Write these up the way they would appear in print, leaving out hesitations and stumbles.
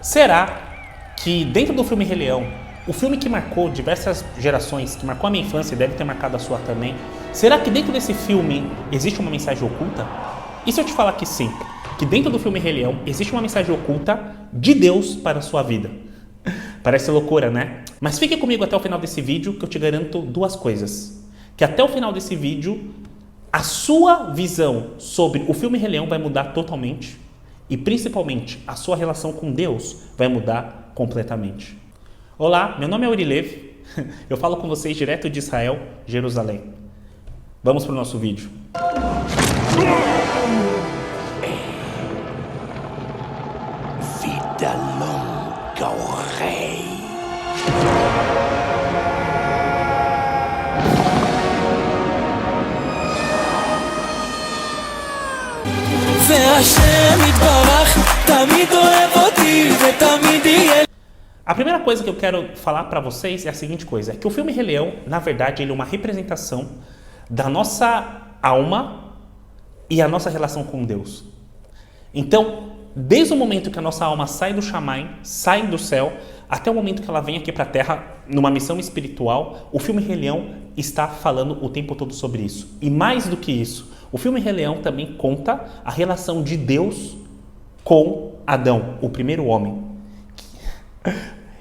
Será que dentro do filme Rei Leão, o filme que marcou diversas gerações, que marcou a minha infância e deve ter marcado a sua também, será que dentro desse filme existe uma mensagem oculta? E se eu te falar que sim, que dentro do filme Rei Leão existe uma mensagem oculta de Deus para a sua vida? Parece loucura, né? Mas fique comigo até o final desse vídeo que eu te garanto duas coisas. Que até o final desse vídeo, a sua visão sobre o filme Rei Leão vai mudar totalmente e principalmente a sua relação com Deus vai mudar completamente. Olá, meu nome é Urilev, eu falo com vocês direto de Israel, Jerusalém. Vamos para o nosso vídeo. Vida longa ao rei. A primeira coisa que eu quero falar para vocês é a seguinte coisa, é que o filme Rei Leão, na verdade, ele é uma representação da nossa alma e a nossa relação com Deus. Então, desde o momento que a nossa alma sai do Shammai, sai do céu, até o momento que ela vem aqui para a Terra, numa missão espiritual, o filme Rei Leão está falando o tempo todo sobre isso. E mais do que isso, o filme Rei Leão também conta a relação de Deus com Adão, o primeiro homem.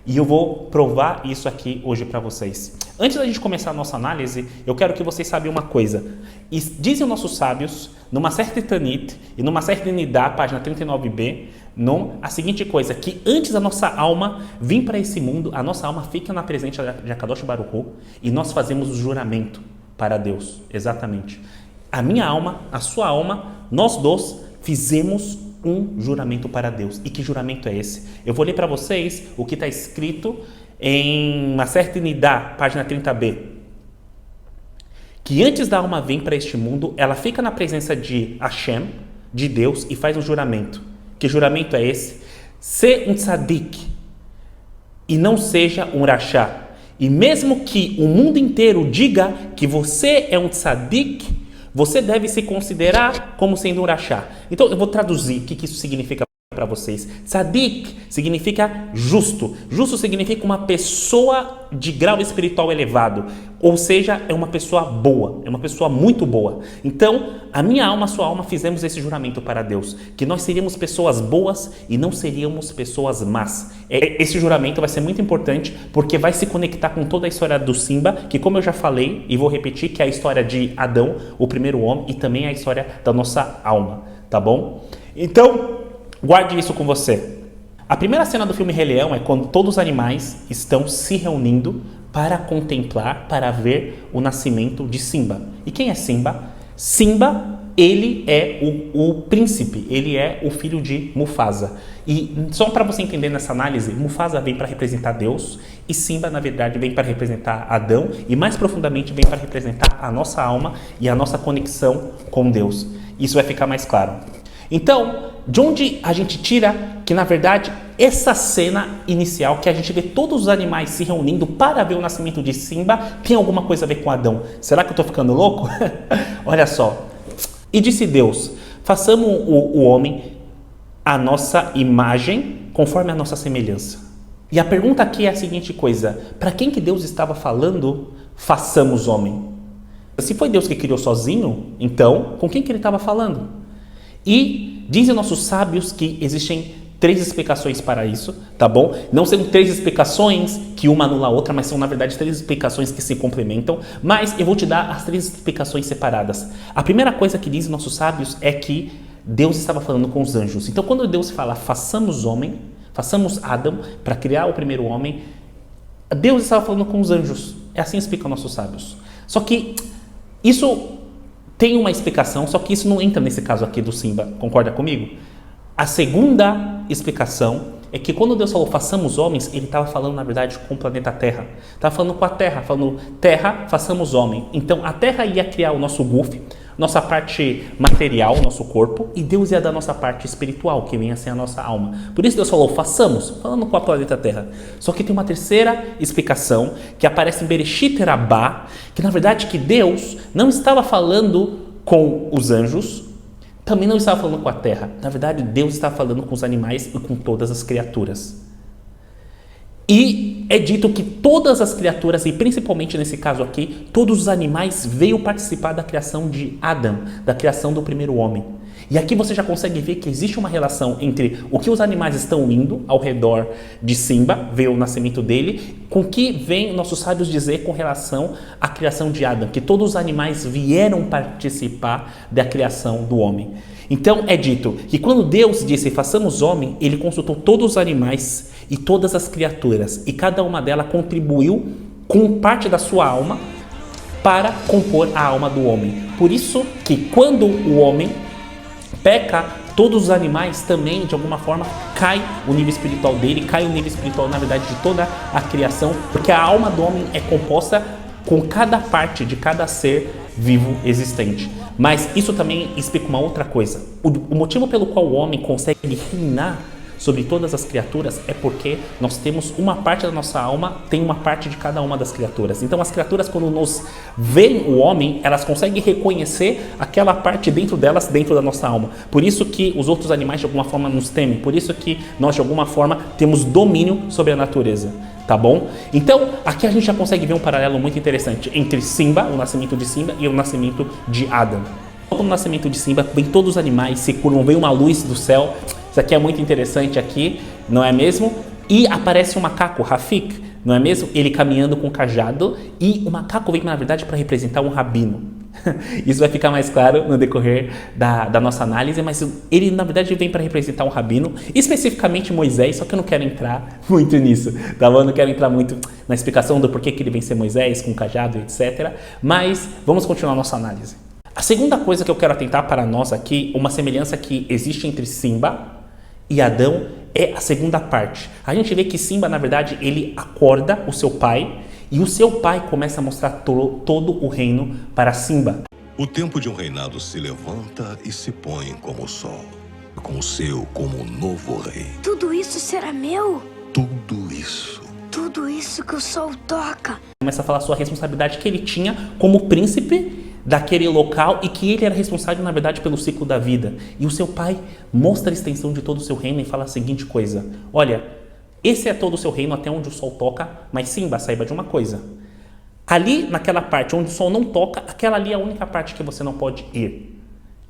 E eu vou provar isso aqui hoje para vocês. Antes da gente começar a nossa análise, eu quero que vocês saibam uma coisa. Dizem nossos sábios, numa certa Tanit e numa certa Nidá, página 39b, a seguinte coisa, que antes da nossa alma vir para esse mundo, a nossa alma fica na presença de Akadosh Baruch Hu e nós fazemos o juramento para Deus. Exatamente. A minha alma, a sua alma, nós dois fizemos um juramento para Deus. E que juramento é esse? Eu vou ler para vocês o que está escrito em Maseret Nidá, página 30b. Que antes da alma vir para este mundo, ela fica na presença de Hashem, de Deus, e faz um juramento. Que juramento é esse? Ser um tzadik e não seja um rachá. E mesmo que o mundo inteiro diga que você é um tzadik, você deve se considerar como sendo um rachá. Então, eu vou traduzir o que isso significa para vocês. Tzadik significa justo. Justo significa uma pessoa de grau espiritual elevado. Ou seja, é uma pessoa boa. É uma pessoa muito boa. Então, a minha alma, a sua alma, fizemos esse juramento para Deus. Que nós seríamos pessoas boas e não seríamos pessoas más. Esse juramento vai ser muito importante porque vai se conectar com toda a história do Simba, que como eu já falei e vou repetir, que é a história de Adão, o primeiro homem, e também a história da nossa alma. Tá bom? Então, guarde isso com você. A primeira cena do filme Rei Leão é quando todos os animais estão se reunindo para contemplar, para ver o nascimento de Simba. E quem é Simba? Simba, ele é o príncipe, ele é o filho de Mufasa. E só para você entender nessa análise, Mufasa vem para representar Deus e Simba, na verdade, vem para representar Adão e mais profundamente vem para representar a nossa alma e a nossa conexão com Deus. Isso vai ficar mais claro. Então, de onde a gente tira que, na verdade, essa cena inicial, que a gente vê todos os animais se reunindo para ver o nascimento de Simba, tem alguma coisa a ver com Adão? Será que eu estou ficando louco? Olha só. E disse Deus, façamos o homem a nossa imagem, conforme a nossa semelhança. E a pergunta aqui é a seguinte coisa, para quem que Deus estava falando, façamos homem? Se foi Deus que criou sozinho, então, com quem que ele estava falando? E dizem nossos sábios que existem 3 explicações para isso, tá bom? Não são 3 explicações que uma anula a outra, mas são na verdade 3 explicações que se complementam, mas eu vou te dar as 3 explicações separadas. A primeira coisa que dizem nossos sábios é que Deus estava falando com os anjos. Então quando Deus fala, façamos homem, façamos Adão para criar o primeiro homem, Deus estava falando com os anjos. É assim que explicam nossos sábios. Só que isso tem uma explicação, só que isso não entra nesse caso aqui do Simba, concorda comigo? A segunda explicação é que quando Deus falou façamos homens, ele estava falando na verdade com o planeta Terra. Estava falando com a Terra, falando Terra, façamos homem. Então a Terra ia criar o nosso guf, nossa parte material, nosso corpo, e Deus ia dar a nossa parte espiritual, que vem a ser a nossa alma. Por isso Deus falou, façamos, falando com a planeta Terra. Só que tem uma terceira explicação, que aparece em Bereshit Rabbah, que na verdade que Deus não estava falando com os anjos, também não estava falando com a terra. Na verdade, Deus estava falando com os animais e com todas as criaturas. E é dito que todas as criaturas, e principalmente nesse caso aqui, todos os animais veio participar da criação de Adão, da criação do primeiro homem. E aqui você já consegue ver que existe uma relação entre o que os animais estão indo ao redor de Simba, ver o nascimento dele, com o que vem nossos sábios dizer com relação à criação de Adão, que todos os animais vieram participar da criação do homem. Então é dito que quando Deus disse façamos homem, ele consultou todos os animais e todas as criaturas, e cada uma delas contribuiu com parte da sua alma para compor a alma do homem. Por isso que quando o homem peca, todos os animais também, de alguma forma, cai o nível espiritual dele, cai o nível espiritual, na verdade, de toda a criação, porque a alma do homem é composta com cada parte de cada ser vivo existente. Mas isso também explica uma outra coisa. O motivo pelo qual o homem consegue reinar sobre todas as criaturas é porque nós temos uma parte da nossa alma, tem uma parte de cada uma das criaturas. Então as criaturas, quando nos veem o homem, elas conseguem reconhecer aquela parte dentro delas, dentro da nossa alma. Por isso que os outros animais de alguma forma nos temem, por isso que nós de alguma forma temos domínio sobre a natureza. Tá bom? Então, aqui a gente já consegue ver um paralelo muito interessante entre Simba, o nascimento de Simba, e o nascimento de Adão. No nascimento de Simba, vem todos os animais, se curvam, vem uma luz do céu. Isso aqui é muito interessante aqui, não é mesmo? E aparece um macaco, Rafik, não é mesmo? Ele caminhando com um cajado, e o macaco vem, na verdade, para representar um rabino. Isso vai ficar mais claro no decorrer da nossa análise, mas ele, na verdade, vem para representar um rabino, especificamente Moisés, só que eu não quero entrar muito nisso, tá bom? Eu não quero entrar muito na explicação do porquê que ele vem ser Moisés, com um cajado, etc. Mas vamos continuar a nossa análise. A segunda coisa que eu quero atentar para nós aqui, uma semelhança que existe entre Simba e Adão, é a segunda parte. A gente vê que Simba, na verdade, ele acorda o seu pai, e o seu pai começa a mostrar todo o reino para Simba. O tempo de um reinado se levanta e se põe como o sol, com o seu como o novo rei. Tudo isso será meu? Tudo isso. Tudo isso que o sol toca. Começa a falar a sua responsabilidade que ele tinha como príncipe daquele local e que ele era responsável, na verdade, pelo ciclo da vida. E o seu pai mostra a extensão de todo o seu reino e fala a seguinte coisa: olha, esse é todo o seu reino até onde o sol toca, mas Simba, saiba de uma coisa. Ali, naquela parte onde o sol não toca, aquela ali é a única parte que você não pode ir.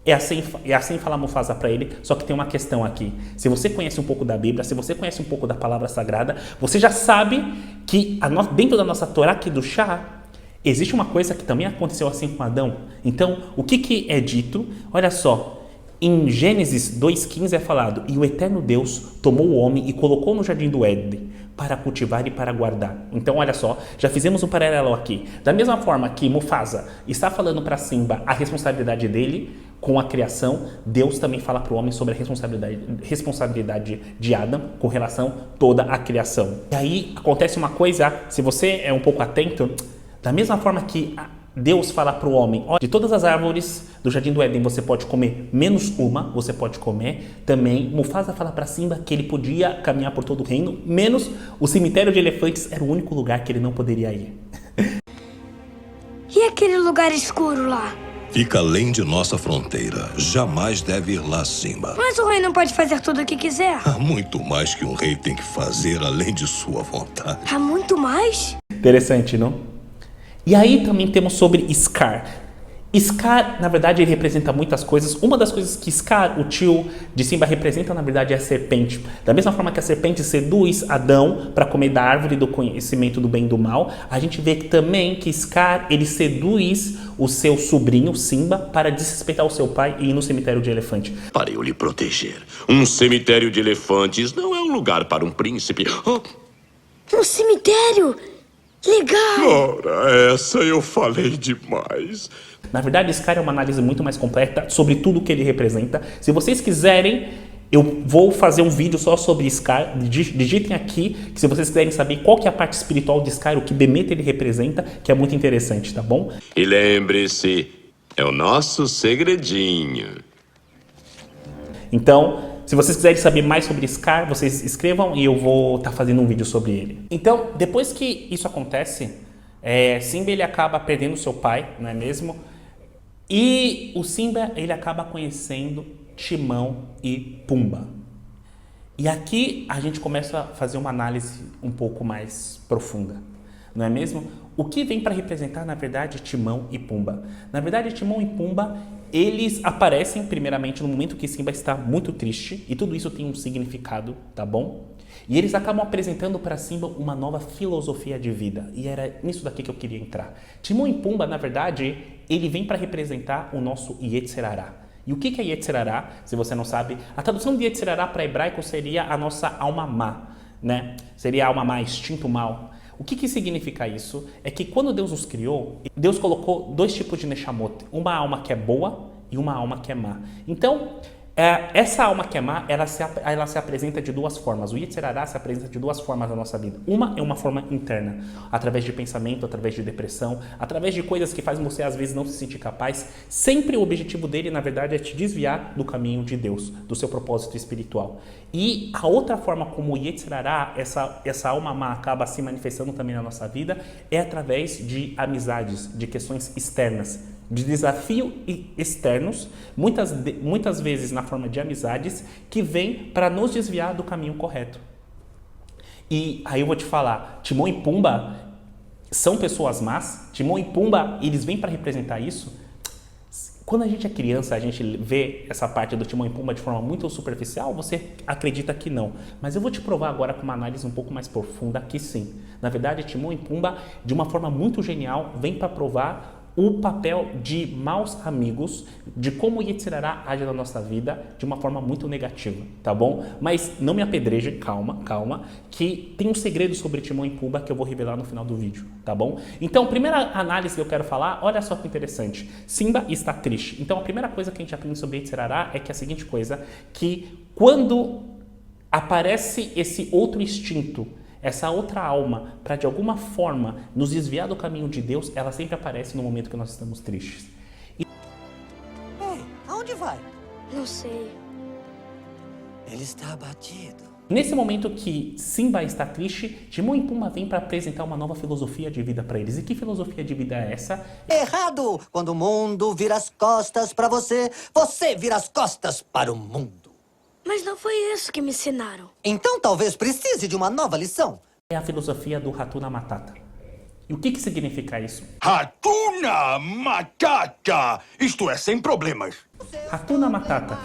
É assim fala Mufasa para ele, só que tem uma questão aqui. Se você conhece um pouco da Bíblia, se você conhece um pouco da palavra sagrada, você já sabe que dentro da nossa Torá aqui do Chá, existe uma coisa que também aconteceu assim com Adão. Então, o que é dito? Olha só. Em Gênesis 2,15 é falado: e o eterno Deus tomou o homem e colocou no jardim do Éden para cultivar e para guardar. Então, olha só, já fizemos um paralelo aqui. Da mesma forma que Mufasa está falando para Simba a responsabilidade dele com a criação, Deus também fala para o homem sobre a responsabilidade de Adão com relação a toda a criação. E aí acontece uma coisa, se você é um pouco atento, da mesma forma que Deus fala para o homem: de todas as árvores do jardim do Éden você pode comer, menos uma você pode comer. Também Mufasa fala para Simba que ele podia caminhar por todo o reino, menos o cemitério de elefantes era o único lugar que ele não poderia ir. E aquele lugar escuro lá? Fica além de nossa fronteira. Jamais deve ir lá, Simba. Mas o rei não pode fazer tudo o que quiser. Há muito mais que um rei tem que fazer além de sua vontade. Há muito mais? Interessante, não? E aí também temos sobre Scar. Scar, na verdade, ele representa muitas coisas. Uma das coisas que Scar, o tio de Simba, representa, na verdade, é a serpente. Da mesma forma que a serpente seduz Adão para comer da árvore do conhecimento do bem e do mal, a gente vê também que Scar, ele seduz o seu sobrinho, Simba, para desrespeitar o seu pai e ir no cemitério de elefante. Para eu lhe proteger. Um cemitério de elefantes não é um lugar para um príncipe. Oh. Um cemitério? Legal! Ora, essa eu falei demais. Na verdade, Scar é uma análise muito mais completa sobre tudo que ele representa. Se vocês quiserem, eu vou fazer um vídeo só sobre Scar. Digitem aqui, que se vocês quiserem saber qual que é a parte espiritual de Scar, o que Bemeta ele representa, que é muito interessante, tá bom? E lembre-se, é o nosso segredinho. Então, se vocês quiserem saber mais sobre Scar, vocês escrevam e eu vou estar fazendo um vídeo sobre ele. Então, depois que isso acontece, Simba ele acaba perdendo seu pai, não é mesmo? E o Simba, ele acaba conhecendo Timão e Pumba. E aqui a gente começa a fazer uma análise um pouco mais profunda, não é mesmo? O que vem para representar, na verdade, Timão e Pumba? Na verdade, Timão e Pumba, eles aparecem primeiramente no momento que Simba está muito triste, e tudo isso tem um significado, tá bom? E eles acabam apresentando para Simba uma nova filosofia de vida, e era nisso daqui que eu queria entrar. Timão e Pumba, na verdade, ele vem para representar o nosso Yetzirará. E o que é Yetzirará? Se você não sabe, a tradução de Yetzirará para hebraico seria a nossa alma má, né? Seria a alma má, instinto mal. O que significa isso? É que quando Deus os criou, Deus colocou dois tipos de Neshamot, uma alma que é boa e uma alma que é má. Então, essa alma que é má, ela se apresenta de duas formas. O Yetzirará se apresenta de duas formas na nossa vida. Uma é uma forma interna, através de pensamento, através de depressão, através de coisas que fazem você às vezes não se sentir capaz. Sempre o objetivo dele, na verdade, é te desviar do caminho de Deus, do seu propósito espiritual. E a outra forma como o Yetzirará, essa alma má acaba se manifestando também na nossa vida, é através de amizades, de questões externas, de desafios externos, muitas vezes na forma de amizades, que vêm para nos desviar do caminho correto. E aí eu vou te falar, Timão e Pumba são pessoas más, Timão e Pumba, eles vêm para representar isso. Quando a gente é criança, a gente vê essa parte do Timão e Pumba de forma muito superficial, você acredita que não. Mas eu vou te provar agora com uma análise um pouco mais profunda que sim. Na verdade, Timão e Pumba, de uma forma muito genial, vem para provar o papel de maus amigos, de como o Yetzirará age na nossa vida de uma forma muito negativa, tá bom? Mas não me apedreje, calma, que tem um segredo sobre Timão e Pumba que eu vou revelar no final do vídeo, tá bom? Então, primeira análise que eu quero falar, olha só que interessante. Simba está triste. Então, a primeira coisa que a gente aprende sobre Yetzirará é que é a seguinte coisa, que quando aparece esse outro instinto, essa outra alma, para de alguma forma nos desviar do caminho de Deus, ela sempre aparece no momento que nós estamos tristes. Ei, aonde vai? Não sei. Ele está abatido. Nesse momento que Simba está triste, Timão e Pumba vem para apresentar uma nova filosofia de vida para eles. E que filosofia de vida é essa? Errado! Quando o mundo vira as costas para você, você vira as costas para o mundo. Mas não foi isso que me ensinaram. Então talvez precise de uma nova lição. É a filosofia do Hakuna Matata. E o que significa isso? Hakuna Matata! Isto é, sem problemas. Hakuna Matata.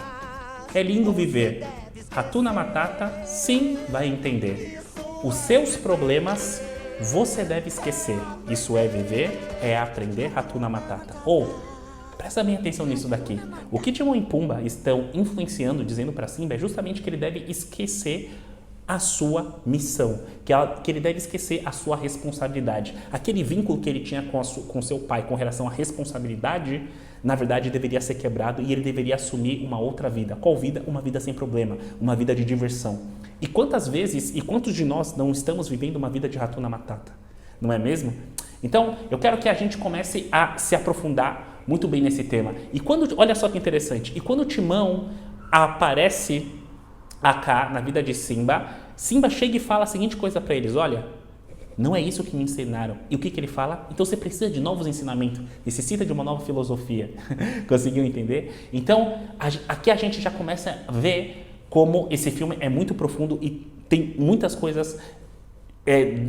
É lindo viver. Hakuna Matata, sim, vai entender. Os seus problemas você deve esquecer. Isso é viver, é aprender Hakuna Matata. Ou, presta bem atenção nisso daqui. O que Timão e Pumba estão influenciando, dizendo para Simba, é justamente que ele deve esquecer a sua missão, que ele deve esquecer a sua responsabilidade. Aquele vínculo que ele tinha com seu pai com relação à responsabilidade, na verdade deveria ser quebrado e ele deveria assumir uma outra vida. Qual vida? Uma vida sem problema, uma vida de diversão. E quantas vezes e quantos de nós não estamos vivendo uma vida de Hakuna Matata? Não é mesmo? Então, eu quero que a gente comece a se aprofundar muito bem nesse tema. E quando, olha só que interessante, e quando o Timão aparece acá na vida de Simba, Simba chega e fala a seguinte coisa para eles, olha, não é isso que me ensinaram. E o que ele fala? Então você precisa de novos ensinamentos, necessita de uma nova filosofia. Conseguiu entender? Então, aqui a gente já começa a ver como esse filme é muito profundo e tem muitas coisas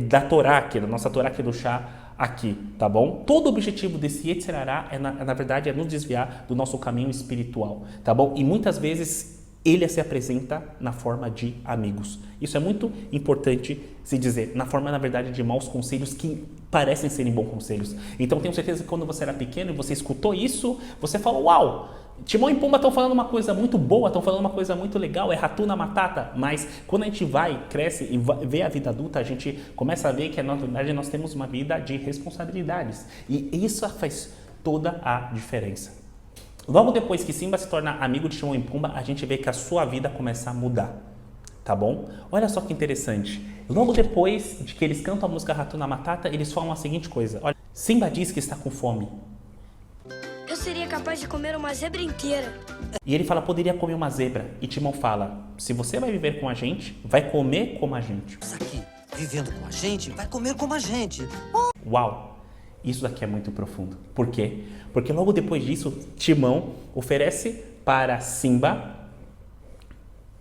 da Torá aqui, da nossa Torá aqui do chá, aqui, tá bom? Todo o objetivo desse Yetzirará na verdade, é nos desviar do nosso caminho espiritual, tá bom? E muitas vezes ele se apresenta na forma de amigos. Isso é muito importante se dizer, na forma, na verdade, de maus conselhos que parecem serem bons conselhos. Então, tenho certeza que quando você era pequeno e você escutou isso, você falou, uau, Timão e Pumba estão falando uma coisa muito boa, estão falando uma coisa muito legal, é Hakuna Matata, mas quando a gente cresce e vê a vida adulta, a gente começa a ver que, na verdade, nós temos uma vida de responsabilidades. E isso faz toda a diferença. Logo depois que Simba se torna amigo de Timão e Pumba, a gente vê que a sua vida começa a mudar, tá bom? Olha só que interessante. Logo depois de que eles cantam a música Hakuna Matata, eles falam a seguinte coisa. Olha, Simba diz que está com fome. Eu seria capaz de comer uma zebra inteira. E ele fala, poderia comer uma zebra. E Timão fala, se você vai viver com a gente, vai comer como a gente. Isso aqui, vivendo com a gente, vai comer como a gente. Uau! Isso daqui é muito profundo. Por quê? Porque logo depois disso, Timão oferece para Simba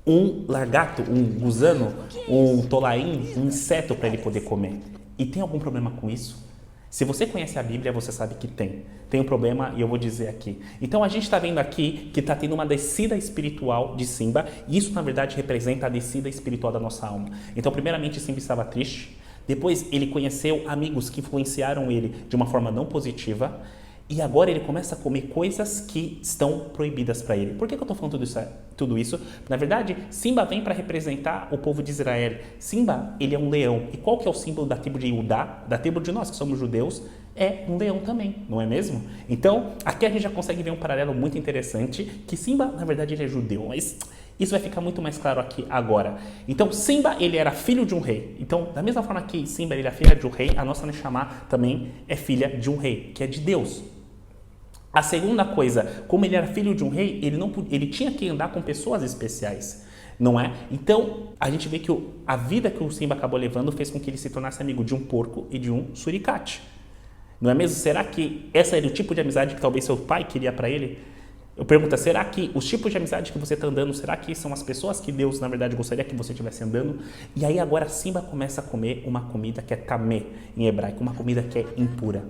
um lagarto, um gusano, um tolaim, um inseto para ele poder comer. E tem algum problema com isso? Se você conhece a Bíblia, você sabe que tem. Tem um problema e eu vou dizer aqui. Então a gente está vendo aqui que está tendo uma descida espiritual de Simba. E isso, na verdade, representa a descida espiritual da nossa alma. Então, primeiramente, Simba estava triste. Depois, ele conheceu amigos que influenciaram ele de uma forma não positiva. E agora ele começa a comer coisas que estão proibidas para ele. Por que eu estou falando tudo isso? Na verdade, Simba vem para representar o povo de Israel. Simba, ele é um leão. E qual que é o símbolo da tribo de Judá? Da tribo de nós, que somos judeus, é um leão também, não é mesmo? Então, aqui a gente já consegue ver um paralelo muito interessante, que Simba, na verdade, ele é judeu. Mas isso vai ficar muito mais claro aqui agora. Então, Simba, ele era filho de um rei. Então, da mesma forma que Simba, ele é filha de um rei, a nossa Neshama também é filha de um rei, que é de Deus. A segunda coisa, como ele era filho de um rei, ele tinha que andar com pessoas especiais, não é? Então, a gente vê que a vida que o Simba acabou levando fez com que ele se tornasse amigo de um porco e de um suricate. Não é mesmo? Será que esse era o tipo de amizade que talvez seu pai queria para ele? Eu pergunto, será que os tipos de amizade que você está andando, será que são as pessoas que Deus, na verdade, gostaria que você estivesse andando? E aí agora Simba começa a comer uma comida que é tamé, em hebraico, uma comida que é impura.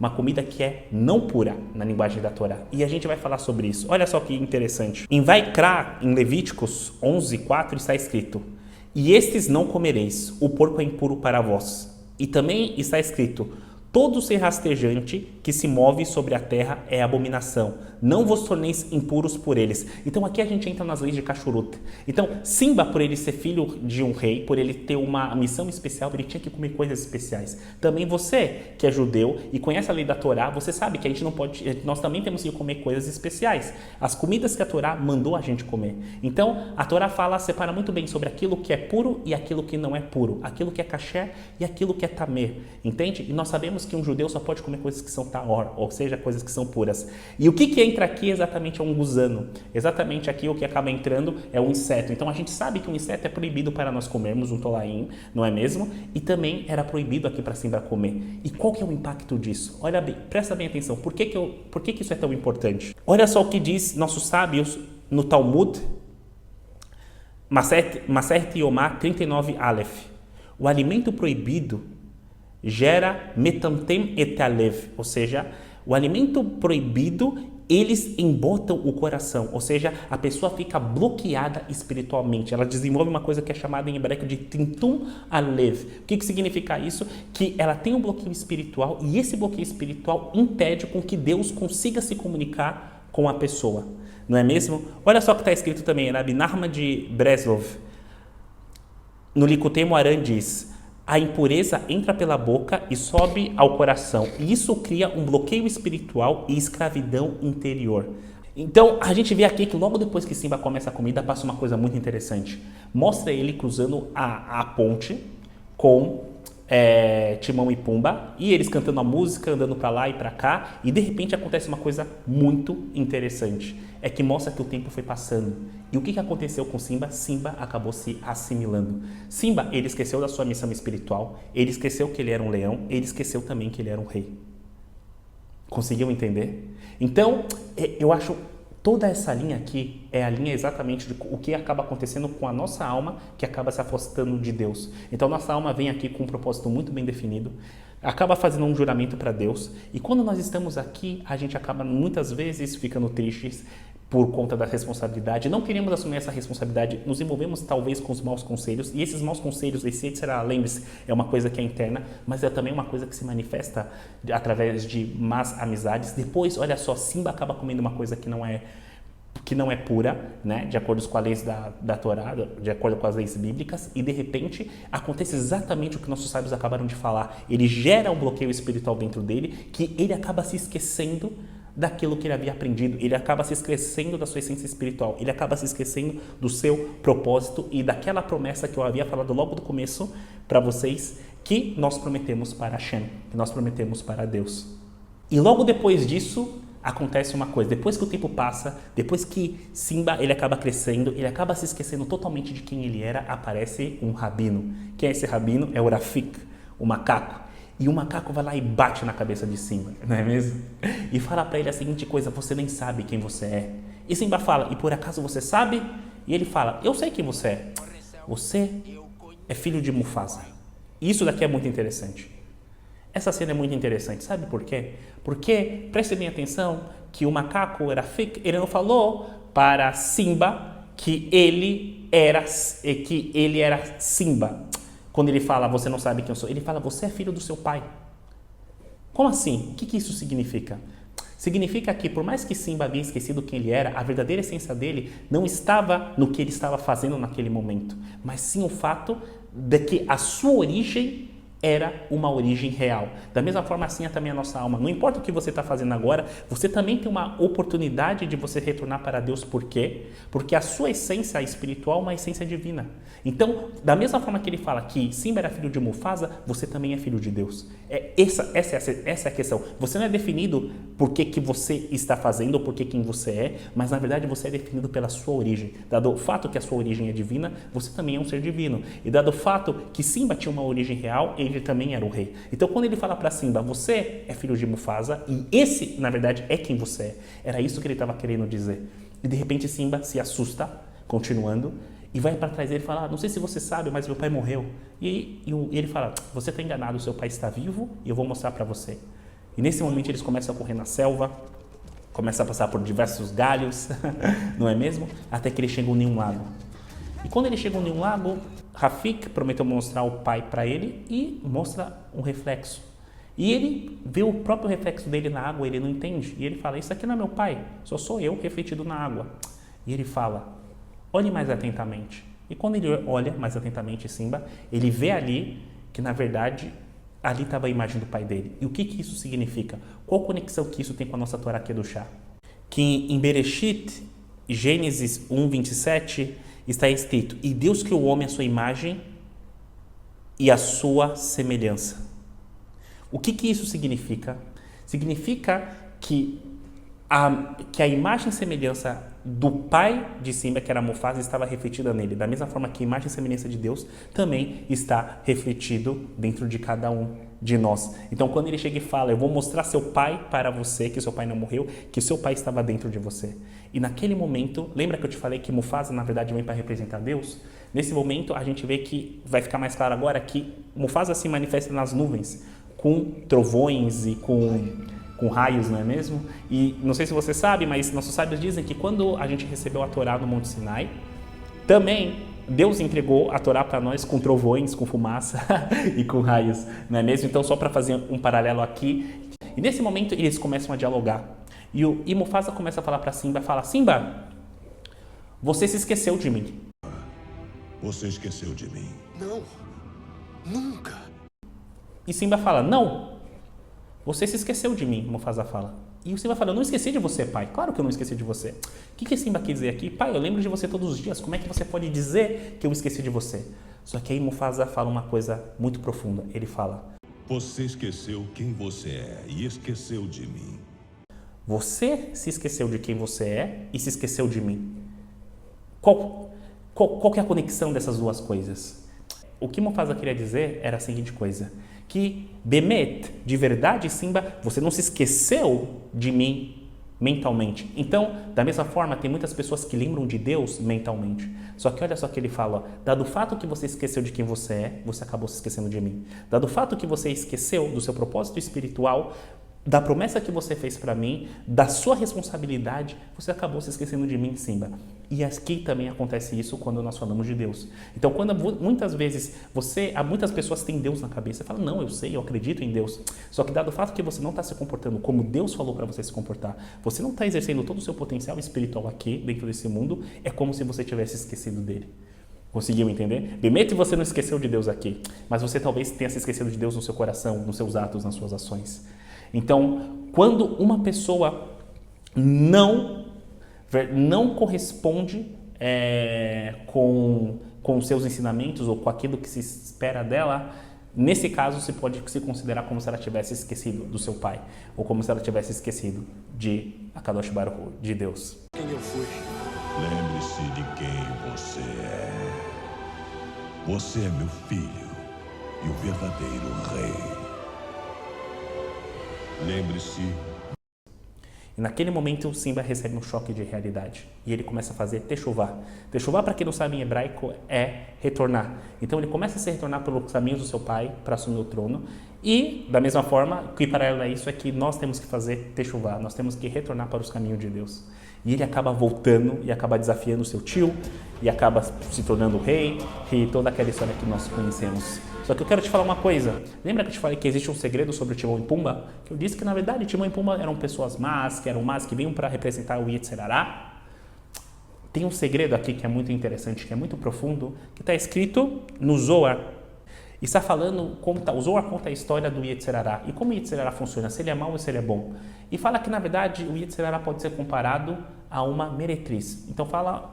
Uma comida que é não pura na linguagem da Torá. E a gente vai falar sobre isso. Olha só que interessante. Em Vaikra, em Levíticos 11:4, está escrito: e estes não comereis, o porco é impuro para vós. E também está escrito: todo ser rastejante que se move sobre a terra é abominação. Não vos torneis impuros por eles. Então aqui a gente entra nas leis de Kashrut. Então Simba, por ele ser filho de um rei, por ele ter uma missão especial, ele tinha que comer coisas especiais. Também você, que é judeu e conhece a lei da Torá, você sabe que a gente não pode, nós também temos que comer coisas especiais. As comidas que a Torá mandou a gente comer. Então a Torá separa muito bem sobre aquilo que é puro e aquilo que não é puro. Aquilo que é kasher e aquilo que é tamé. Entende? E nós sabemos que um judeu só pode comer coisas que são taor, ou seja, coisas que são puras. E o que entra aqui exatamente é um gusano. Exatamente aqui o que acaba entrando é um inseto. Então a gente sabe que um inseto é proibido para nós comermos, um tolaim, não é mesmo? E também era proibido aqui para Simba comer. E qual que é o impacto disso? Olha bem, presta bem atenção. Por que isso é tão importante? Olha só o que diz nossos sábios no Talmud, Maseret Yomá 39 Aleph. O alimento proibido gera metantem et alev, ou seja, o alimento proibido, eles embotam o coração, ou seja, a pessoa fica bloqueada espiritualmente, ela desenvolve uma coisa que é chamada em hebraico de tintum alev. O que significa isso? Que ela tem um bloqueio espiritual e esse bloqueio espiritual impede com que Deus consiga se comunicar com a pessoa, não é mesmo? Olha só o que está escrito também, Rabi Nachman de Breslov, no Likutei Moharan diz: a impureza entra pela boca e sobe ao coração. E isso cria um bloqueio espiritual e escravidão interior. Então, a gente vê aqui que logo depois que Simba come essa comida, passa uma coisa muito interessante. Mostra ele cruzando a ponte com Timão e Pumba, e eles cantando a música, andando para lá e para cá, e de repente acontece uma coisa muito interessante. É que mostra que o tempo foi passando. E o que aconteceu com Simba? Simba acabou se assimilando. Simba, ele esqueceu da sua missão espiritual, ele esqueceu que ele era um leão, ele esqueceu também que ele era um rei. Conseguiu entender? Então, eu acho toda essa linha aqui é a linha exatamente de o que acaba acontecendo com a nossa alma, que acaba se afastando de Deus. Então, nossa alma vem aqui com um propósito muito bem definido, acaba fazendo um juramento para Deus, e quando nós estamos aqui, a gente acaba muitas vezes ficando tristes por conta da responsabilidade, não queremos assumir essa responsabilidade, nos envolvemos talvez com os maus conselhos, e esses maus conselhos, lembre-se, é uma coisa que é interna, mas é também uma coisa que se manifesta através de más amizades. Depois, olha só, Simba acaba comendo uma coisa que não é pura, né, de acordo com as leis da Torá, de acordo com as leis bíblicas, e de repente acontece exatamente o que nossos sábios acabaram de falar. Ele gera um bloqueio espiritual dentro dele, que ele acaba se esquecendo daquilo que ele havia aprendido, ele acaba se esquecendo da sua essência espiritual, ele acaba se esquecendo do seu propósito e daquela promessa que eu havia falado logo do começo para vocês, que nós prometemos para Hashem, que nós prometemos para Deus. E logo depois disso, acontece uma coisa, depois que o tempo passa, depois que Simba ele acaba crescendo, ele acaba se esquecendo totalmente de quem ele era, aparece um rabino. Quem é esse rabino? É o Rafik, o macaco. E o macaco vai lá e bate na cabeça de Simba, não é mesmo? E fala para ele a seguinte coisa: você nem sabe quem você é. E Simba fala: e por acaso você sabe? E ele fala: eu sei quem você é. Você é filho de Mufasa. E isso daqui é muito interessante. Essa cena é muito interessante, sabe por quê? Porque, preste bem atenção, que o macaco era fake, ele não falou para Simba que ele era Simba. Quando ele fala, você não sabe quem eu sou, ele fala, você é filho do seu pai. Como assim? O que isso significa? Significa que, por mais que Simba havia esquecido quem ele era, a verdadeira essência dele não estava no que ele estava fazendo naquele momento, mas sim o fato de que a sua origem era uma origem real. Da mesma forma, assim é também a nossa alma. Não importa o que você está fazendo agora, você também tem uma oportunidade de você retornar para Deus. Por quê? Porque a sua essência espiritual é uma essência divina. Então, da mesma forma que ele fala que Simba era filho de Mufasa, você também é filho de Deus. Essa é a questão. Você não é definido por que você está fazendo ou por que quem você é, mas na verdade você é definido pela sua origem. Dado o fato que a sua origem é divina, você também é um ser divino. E dado o fato que Simba tinha uma origem real, ele também era o rei. Então, quando ele fala para Simba, você é filho de Mufasa e esse, na verdade, é quem você é. Era isso que ele estava querendo dizer. E de repente Simba se assusta, continuando, e vai para trás dele e fala, não sei se você sabe, mas meu pai morreu. E ele fala, você está enganado, seu pai está vivo e eu vou mostrar para você. E nesse momento eles começam a correr na selva, começam a passar por diversos galhos, não é mesmo? Até que eles chegam em um lago. E quando eles chegam em um lago, Rafik prometeu mostrar o pai para ele e mostra um reflexo. E ele vê o próprio reflexo dele na água, ele não entende. E ele fala, isso aqui não é meu pai, só sou eu refletido na água. E ele fala, olhe mais atentamente. E quando ele olha mais atentamente Simba, ele vê ali que, na verdade, ali estava a imagem do pai dele. E o que isso significa? Qual conexão que isso tem com a nossa Torá Kedoshá? Que em Bereshit, Gênesis 1:27, está escrito, e Deus criou o homem à sua imagem e à sua semelhança. O que isso significa? Significa que a imagem e semelhança do pai de Simba, que era Mufasa, estava refletida nele. Da mesma forma que a imagem e semelhança de Deus também está refletido dentro de cada um de nós. Então, quando ele chega e fala, eu vou mostrar seu pai para você, que seu pai não morreu, que seu pai estava dentro de você. E naquele momento, lembra que eu te falei que Mufasa, na verdade, vem para representar Deus? Nesse momento, a gente vê que, vai ficar mais claro agora, que Mufasa se manifesta nas nuvens, com trovões e com raios, não é mesmo? E não sei se você sabe, mas nossos sábios dizem que quando a gente recebeu a Torá no Monte Sinai, também Deus entregou a Torá para nós com trovões, com fumaça e com raios, não é mesmo? Então, só para fazer um paralelo aqui, e nesse momento eles começam a dialogar. E Mufasa começa a falar para Simba, fala, Simba, você se esqueceu de mim. Você esqueceu de mim. Não, nunca. E Simba fala, não, você se esqueceu de mim, Mufasa fala. E o Simba fala, eu não esqueci de você, pai. Claro que eu não esqueci de você. O que Simba quer dizer aqui? Pai, eu lembro de você todos os dias. Como é que você pode dizer que eu esqueci de você? Só que aí Mufasa fala uma coisa muito profunda. Ele fala, Você esqueceu quem você é e esqueceu de mim. você se esqueceu de quem você é e se esqueceu de mim. Qual que é a conexão dessas duas coisas? O que Mufasa queria dizer era a seguinte coisa, que Bemet, de verdade, Simba, você não se esqueceu de mim mentalmente. Então, da mesma forma, tem muitas pessoas que lembram de Deus mentalmente. Só que olha só que ele fala, ó, dado o fato que você esqueceu de quem você é, você acabou se esquecendo de mim. Dado o fato que você esqueceu do seu propósito espiritual, da promessa que você fez para mim, da sua responsabilidade, você acabou se esquecendo de mim, Simba. E aqui também acontece isso quando nós falamos de Deus. Então, quando muitas vezes muitas pessoas têm Deus na cabeça, fala, não, eu sei, eu acredito em Deus. Só que dado o fato que você não está se comportando como Deus falou para você se comportar, você não está exercendo todo o seu potencial espiritual aqui, dentro desse mundo, é como se você tivesse esquecido dele. Conseguiu entender? Bemet, você não esqueceu de Deus aqui, mas você talvez tenha se esquecido de Deus no seu coração, nos seus atos, nas suas ações. Então, quando uma pessoa não corresponde com os seus ensinamentos ou com aquilo que se espera dela, nesse caso se pode se considerar como se ela tivesse esquecido do seu pai, ou como se ela tivesse esquecido de Akadosh Baruch Hu, de Deus. Quem eu fui? Lembre-se de quem você é. Você é meu filho e o verdadeiro rei. Lembre-se, E naquele momento o Simba recebe um choque de realidade e ele começa a fazer techuvá. Techuvá, para quem não sabe em hebraico, é retornar. Então ele começa a se retornar pelos caminhos do seu pai para assumir o trono e, da mesma forma, o que paralelo a isso é que nós temos que fazer techuvá, nós temos que retornar para os caminhos de Deus. E ele acaba voltando e acaba desafiando o seu tio e acaba se tornando rei e toda aquela história que nós conhecemos. Só que eu quero te falar uma coisa. Lembra que eu te falei que existe um segredo sobre o Timão e Pumba? Que eu disse que, na verdade, Timão e Pumba eram pessoas más, que vinham para representar o Yetzirará. Tem um segredo aqui que é muito interessante, que é muito profundo, que está escrito no Zohar. E está falando, o Zohar conta a história do Yetzirará. E como o Yetzirará funciona, se ele é mau ou se ele é bom. E fala que, na verdade, o Yetzirará pode ser comparado a uma meretriz. Então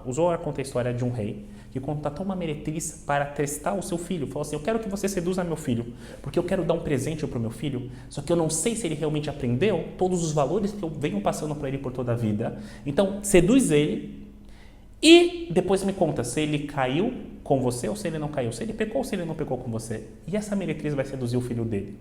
o Zohar conta a história de um rei que contratou uma meretriz para testar o seu filho. Falou assim, eu quero que você seduza meu filho, porque eu quero dar um presente para o meu filho, só que eu não sei se ele realmente aprendeu todos os valores que eu venho passando para ele por toda a vida. Então, seduz ele e depois me conta se ele caiu com você ou se ele não caiu, se ele pecou ou se ele não pecou com você. E essa meretriz vai seduzir o filho dele.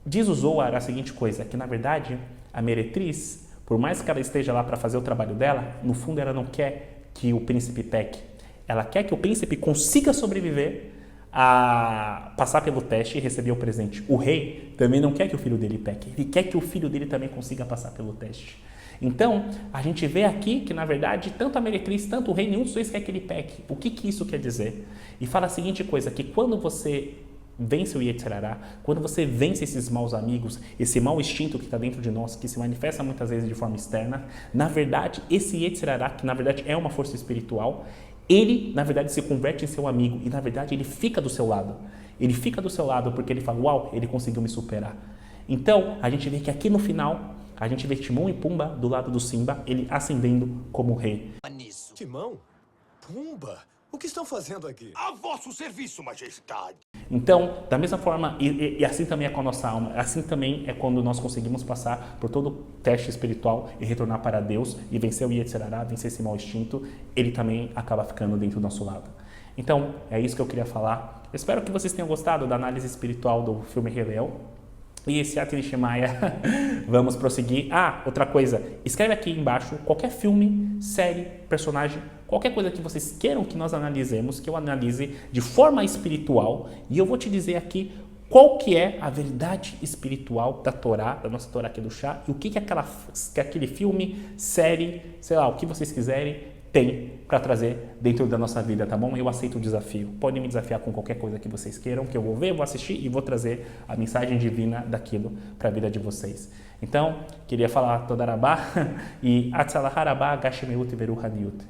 Diz o Zohar a seguinte coisa, que na verdade a meretriz, por mais que ela esteja lá para fazer o trabalho dela, no fundo ela não quer que o príncipe peque. Ela quer que o príncipe consiga sobreviver a passar pelo teste e receber o presente. O rei também não quer que o filho dele peque. Ele quer que o filho dele também consiga passar pelo teste. Então, a gente vê aqui que, na verdade, tanto a meretriz, tanto o rei, nenhum dos dois quer que ele peque. O que isso quer dizer? E fala a seguinte coisa, que quando você vence o Yetzirará, quando você vence esses maus amigos, esse mau instinto que está dentro de nós, que se manifesta muitas vezes de forma externa, na verdade, esse Yetzirará, que na verdade é uma força espiritual, ele, na verdade, se converte em seu amigo e, na verdade, ele fica do seu lado. Ele fica do seu lado porque ele fala, uau, ele conseguiu me superar. Então, a gente vê que aqui no final, a gente vê Timão e Pumba do lado do Simba, ele ascendendo como rei. Timão? Pumba? O que estão fazendo aqui? A vosso serviço, majestade. Então, da mesma forma, e assim também é com a nossa alma, assim também é quando nós conseguimos passar por todo o teste espiritual e retornar para Deus e vencer o Yetzirará, vencer esse mau instinto, ele também acaba ficando dentro do nosso lado. Então, é isso que eu queria falar. Eu espero que vocês tenham gostado da análise espiritual do filme Rei Leão. E esse Atin Shemaya, vamos prosseguir. Outra coisa, escreve aqui embaixo qualquer filme, série, personagem, qualquer coisa que vocês queiram que nós analisemos, que eu analise de forma espiritual, e eu vou te dizer aqui qual que é a verdade espiritual da Torá, da nossa Torá aqui do chá, e o que aquele filme, série, sei lá, o que vocês quiserem, tem para trazer dentro da nossa vida, tá bom? Eu aceito o desafio. Podem me desafiar com qualquer coisa que vocês queiram, que eu vou ver, vou assistir e vou trazer a mensagem divina daquilo para a vida de vocês. Então, queria falar Todarabá e Atzalaharabá Gashemeut Veru Haniut.